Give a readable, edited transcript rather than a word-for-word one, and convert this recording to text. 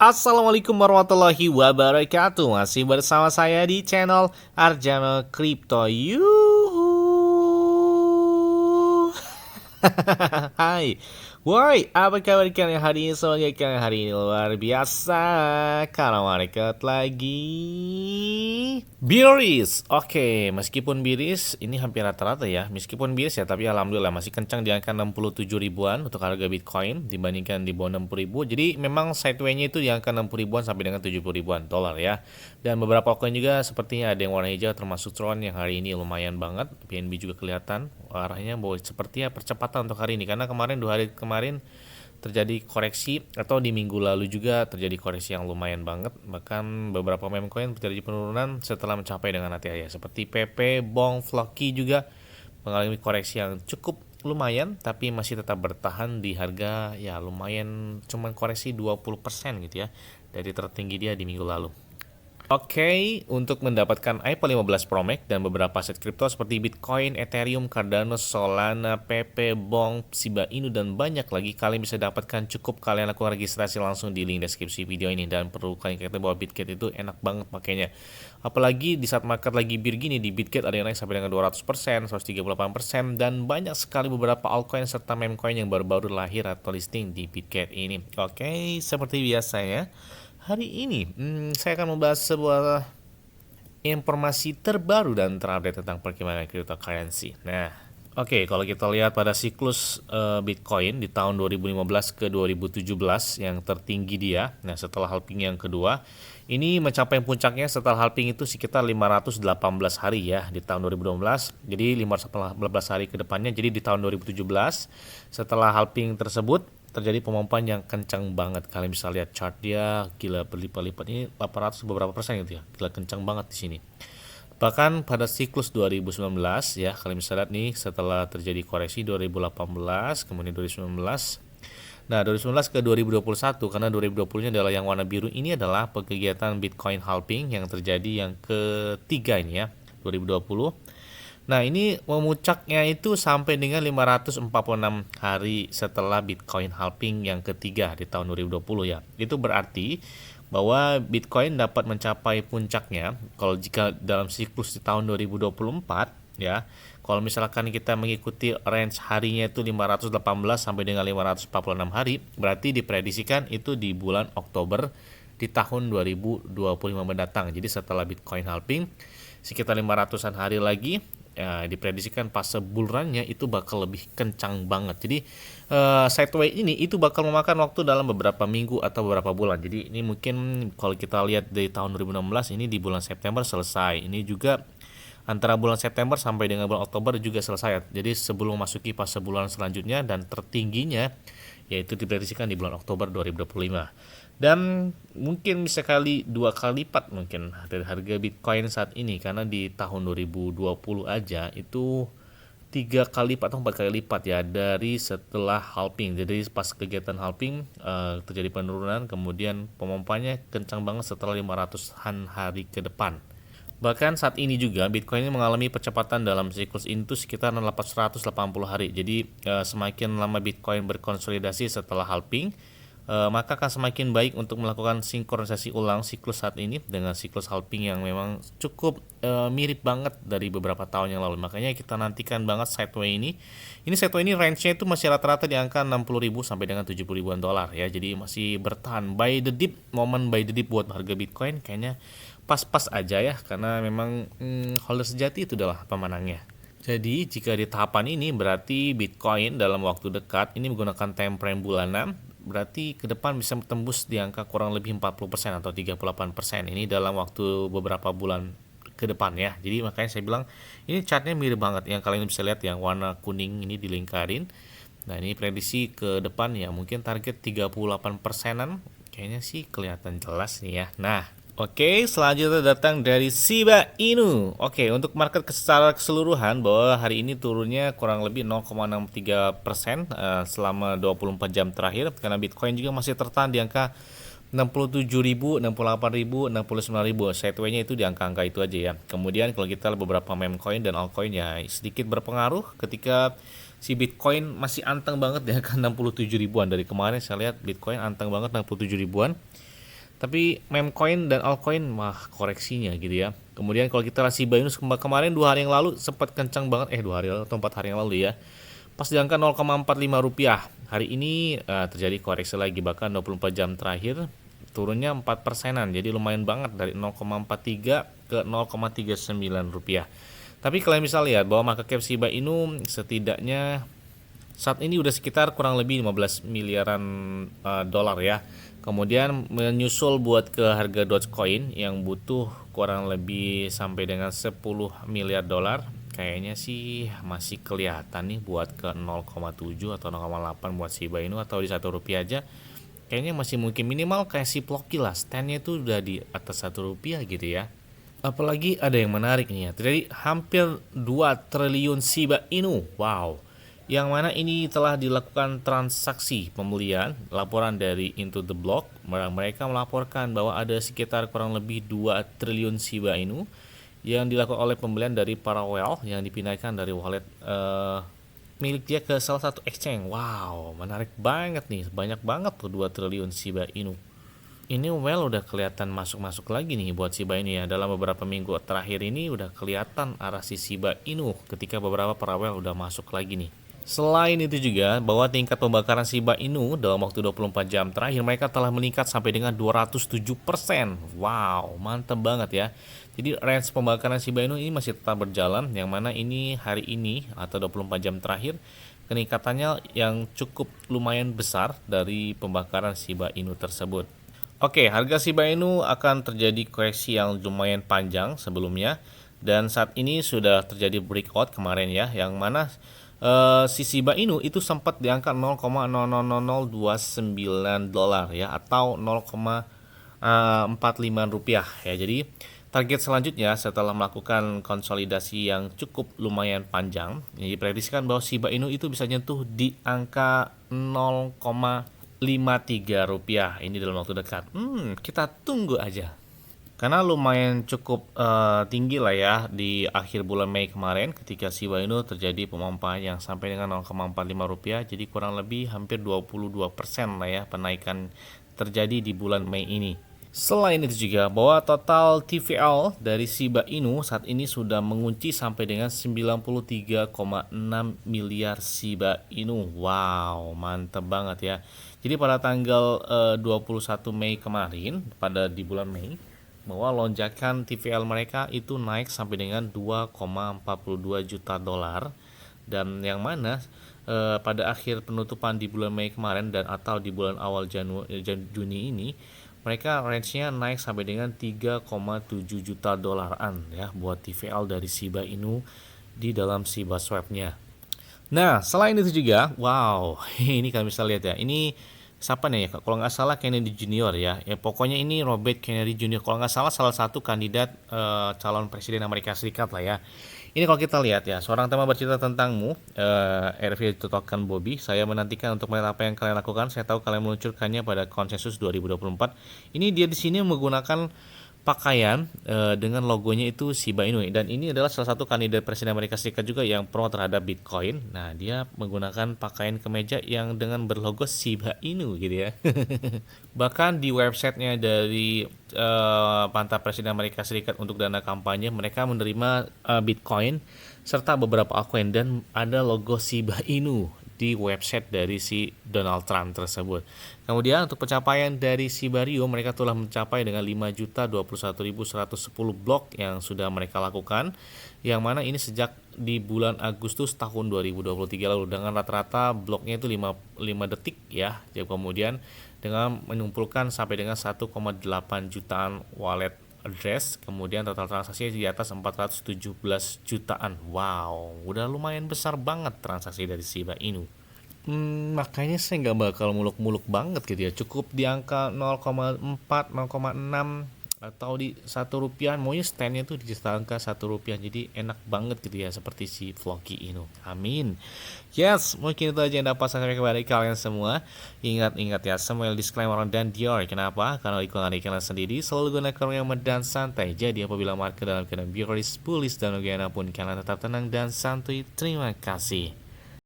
Assalamualaikum warahmatullahi wabarakatuh. Masih bersama saya di channel Arjano Crypto. Yuhu. Hai. Woi, apa kabar kalian hari ini? Semoga kalian hari ini luar biasa. Karena market lagi biris. Oke, meskipun biris, ini hampir rata-rata ya. Meskipun biris ya, tapi alhamdulillah masih kencang di angka 67 ribuan untuk harga Bitcoin dibandingkan di bawah 60 ribu. Jadi memang sideway-nya itu di angka 60 ribuan sampai dengan 70 ribuan dolar ya. Dan beberapa coin juga sepertinya ada yang warna hijau termasuk Tron yang hari ini lumayan banget. BNB juga kelihatan arahnya bahwa sepertinya percepatan untuk hari ini, karena kemarin 2 hari kemarin terjadi koreksi, atau di minggu lalu juga terjadi koreksi yang lumayan banget. Bahkan beberapa meme coin terjadi penurunan setelah mencapai dengan ATH, seperti PP, Bong, Floki juga mengalami koreksi yang cukup lumayan, tapi masih tetap bertahan di harga ya lumayan, cuman koreksi 20% gitu ya dari tertinggi dia di minggu lalu. Oke, untuk mendapatkan iPhone 15 Pro Max dan beberapa aset kripto seperti Bitcoin, Ethereum, Cardano, Solana, PP, Bong, Shiba Inu, dan banyak lagi, kalian bisa dapatkan cukup kalian lakukan registrasi langsung di link deskripsi video ini. Dan perlu kalian ketahui bahwa Bitget itu enak banget makanya. Apalagi di saat market lagi bir gini, di Bitget ada yang naik sampai dengan 200%, 138%, dan banyak sekali beberapa altcoin serta meme coin yang baru-baru lahir atau listing di Bitget ini. Oke, seperti biasa ya. Hari ini saya akan membahas sebuah informasi terbaru dan terupdate tentang perkembangan cryptocurrency. Nah, oke, kalau kita lihat pada siklus Bitcoin di tahun 2015 ke 2017 yang tertinggi dia. Nah, setelah halving yang kedua, ini mencapai puncaknya setelah halving itu sekitar 518 hari ya di tahun 2012. Jadi 518 hari ke depannya. Jadi di tahun 2017 setelah halving tersebut terjadi pemompaan yang kencang banget. Kalian bisa lihat chart dia gila berlipat-lipat, ini 800 beberapa persen gitu ya. Gila kencang banget di sini. Bahkan pada siklus 2019 ya, kalian bisa lihat nih setelah terjadi koreksi 2018 kemudian 2019. Nah, 2019 ke 2021, karena 2020-nya adalah yang warna biru, ini adalah kegiatan Bitcoin halving yang terjadi yang ketiga ini ya, 2020. Nah, ini memuncaknya itu sampai dengan 546 hari setelah Bitcoin halving yang ketiga di tahun 2020 ya. Itu berarti bahwa Bitcoin dapat mencapai puncaknya kalau jika dalam siklus di tahun 2024 ya. Kalau misalkan kita mengikuti range harinya itu 518 sampai dengan 546 hari, berarti diprediksikan itu di bulan Oktober di tahun 2025 mendatang. Jadi setelah Bitcoin halving sekitar 500-an hari lagi ya, diprediksikan fase bullrunnya itu bakal lebih kencang banget. Jadi sideway ini itu bakal memakan waktu dalam beberapa minggu atau beberapa bulan. Jadi ini mungkin kalau kita lihat dari tahun 2016 ini di bulan September selesai. Ini juga antara bulan September sampai dengan bulan Oktober juga selesai. Jadi sebelum memasuki fase bulan selanjutnya dan tertingginya yaitu diprediksikan di bulan Oktober 2025. Dan mungkin bisa dua kali lipat mungkin dari harga Bitcoin saat ini, karena di tahun 2020 aja itu 3 kali lipat atau 4 kali lipat ya dari setelah halving. Jadi pas kegiatan halving terjadi penurunan, kemudian pemompanya kencang banget setelah 500-an hari ke depan. Bahkan saat ini juga Bitcoin ini mengalami percepatan dalam siklus ini tuh sekitar 180 hari. Jadi semakin lama Bitcoin berkonsolidasi setelah halving, maka akan semakin baik untuk melakukan sinkronisasi ulang siklus saat ini dengan siklus halving yang memang cukup mirip banget dari beberapa tahun yang lalu. Makanya kita nantikan banget sideway ini. Ini sideway ini range-nya itu masih rata-rata di angka 60.000 sampai dengan 70 ribuan dolar ya. Jadi masih bertahan buy the dip, momen buy the dip buat harga Bitcoin kayaknya pas-pas aja ya, karena memang holder sejati itu adalah pemenangnya. Jadi jika di tahapan ini berarti Bitcoin dalam waktu dekat ini menggunakan time frame bulanan, berarti ke depan bisa tembus di angka kurang lebih 40% atau 38%. Ini dalam waktu beberapa bulan ke depan ya. Jadi makanya saya bilang ini chartnya mirip banget yang kalian bisa lihat yang warna kuning ini dilingkarin. Nah, ini prediksi ke depan ya, mungkin target 38%-an kayaknya sih kelihatan jelas nih ya. Nah, oke, selanjutnya datang dari Shiba Inu. Oke, untuk market secara keseluruhan bahwa hari ini turunnya kurang lebih 0,63% selama 24 jam terakhir, karena Bitcoin juga masih tertahan di angka 67.000, 68.000, 69.000. Sideway-nya itu di angka-angka itu aja ya. Kemudian kalau kita lihat beberapa meme coin dan altcoin ya sedikit berpengaruh ketika si Bitcoin masih anteng banget di angka 67 ribuan. Dari kemarin saya lihat Bitcoin anteng banget 67 ribuan. Tapi meme coin dan altcoin mah koreksinya gitu ya. Kemudian kalau kita lihat Shiba Inu kemarin 2 hari yang lalu sempat kencang banget, 2 hari lalu atau 4 hari yang lalu ya. Pas di angka 0,45 rupiah. Hari ini terjadi koreksi lagi, bahkan 24 jam terakhir turunnya 4%-an. Jadi lumayan banget dari 0,43 ke 0,39 rupiah. Tapi kalian bisa lihat bahwa market cap Shiba Inu setidaknya saat ini udah sekitar kurang lebih 15 miliaran dolar ya. Kemudian menyusul buat ke harga Dogecoin yang butuh kurang lebih sampai dengan 10 miliar dolar. Kayaknya sih masih kelihatan nih buat ke 0,7 atau 0,8 buat Shiba Inu atau di 1 rupiah aja. Kayaknya masih mungkin minimal kayak si Plocky lah, stand-nya tuh udah di atas 1 rupiah gitu ya. Apalagi ada yang menarik nih ya, terjadi hampir 2 triliun Shiba Inu. Wow. Yang mana ini telah dilakukan transaksi pembelian. Laporan dari Into the Block, mereka melaporkan bahwa ada sekitar kurang lebih 2 triliun Shiba Inu yang dilakukan oleh pembelian dari para whale yang dipindahkan dari wallet milik dia ke salah satu exchange. Wow, menarik banget nih, banyak banget tuh 2 triliun Shiba Inu. Ini whale udah kelihatan masuk-masuk lagi nih buat Shiba Inu ya. Dalam beberapa minggu terakhir ini udah kelihatan arah si Shiba Inu ketika beberapa para whale udah masuk lagi nih. Selain itu juga bahwa tingkat pembakaran Shiba Inu dalam waktu 24 jam terakhir mereka telah meningkat sampai dengan 207%. Wow, mantep banget ya. Jadi range pembakaran Shiba Inu ini masih tetap berjalan, yang mana ini hari ini atau 24 jam terakhir peningkatannya yang cukup lumayan besar dari pembakaran Shiba Inu tersebut. Oke, harga Shiba Inu akan terjadi koreksi yang lumayan panjang sebelumnya, dan saat ini sudah terjadi breakout kemarin ya, yang mana si Shiba Inu itu sempat di angka 0,000029 dolar ya, atau 0,45 rupiah ya. Jadi target selanjutnya setelah melakukan konsolidasi yang cukup lumayan panjang, diprediksikan bahwa Shiba Inu itu bisa nyentuh di angka 0,53 rupiah ini dalam waktu dekat. Kita tunggu aja. Karena lumayan cukup tinggi lah ya di akhir bulan Mei kemarin ketika Shiba Inu terjadi pemompaan yang sampai dengan 0,45 rupiah. Jadi kurang lebih hampir 22% lah ya penaikan terjadi di bulan Mei ini. Selain itu juga bahwa total TVL dari Shiba Inu saat ini sudah mengunci sampai dengan 93,6 miliar Shiba Inu. Wow, mantap banget ya. Jadi pada tanggal 21 Mei kemarin, pada di bulan Mei, bahwa lonjakan TVL mereka itu naik sampai dengan 2,42 juta dolar, dan yang mana pada akhir penutupan di bulan Mei kemarin dan atau di bulan awal Juni ini mereka range-nya naik sampai dengan 3,7 juta dolaran ya buat TVL dari Shiba Inu di dalam Shiba Swap-nya. Nah, selain itu juga, wow, ini kalian bisa lihat ya, ini siapa nih ya? Kalau nggak salah Kennedy Junior ya. Ya pokoknya ini Robert Kennedy Junior. Kalau nggak salah satu kandidat calon presiden Amerika Serikat lah ya. Ini kalau kita lihat ya, seorang teman bercerita tentangmu, RV Tutokan Bobby. Saya menantikan untuk melihat apa yang kalian lakukan. Saya tahu kalian meluncurkannya pada konsensus 2024. Ini dia di sini menggunakan pakaian dengan logonya itu Shiba Inu, dan ini adalah salah satu kandidat presiden Amerika Serikat juga yang pro terhadap Bitcoin. Nah, dia menggunakan pakaian kemeja yang dengan berlogo Shiba Inu gitu ya. Bahkan di websitenya dari pantai presiden Amerika Serikat untuk dana kampanye, mereka menerima Bitcoin serta beberapa altcoin dan ada logo Shiba Inu di website dari si Donald Trump tersebut. Kemudian untuk pencapaian dari Shiba Inu, mereka telah mencapai dengan 5.021.110 blok yang sudah mereka lakukan, yang mana ini sejak di bulan Agustus tahun 2023 lalu, dengan rata-rata bloknya itu 5 detik ya. Jadi kemudian dengan mengumpulkan sampai dengan 1,8 jutaan wallet address, kemudian total transaksi di atas 417 jutaan. Wow, udah lumayan besar banget transaksi dari Shiba Inu. Makanya saya nggak bakal muluk-muluk banget gitu ya. Cukup di angka 0,4, 0,6 atau di 1 rupiah. Maunya standnya tuh di angka 1 rupiah. Jadi enak banget gitu ya, seperti si Floki Inu. Amin. Yes, mungkin itu aja yang dapat saya sampaikan kepada kalian semua. Ingat ya, semua disclaimer dan Dior. Kenapa? Karena iklan dari kalian sendiri selalu gunakan yang dan santai. Jadi apabila market dalam keadaan bullish dan bagaimana pun kalian tetap tenang dan santuy. Terima kasih.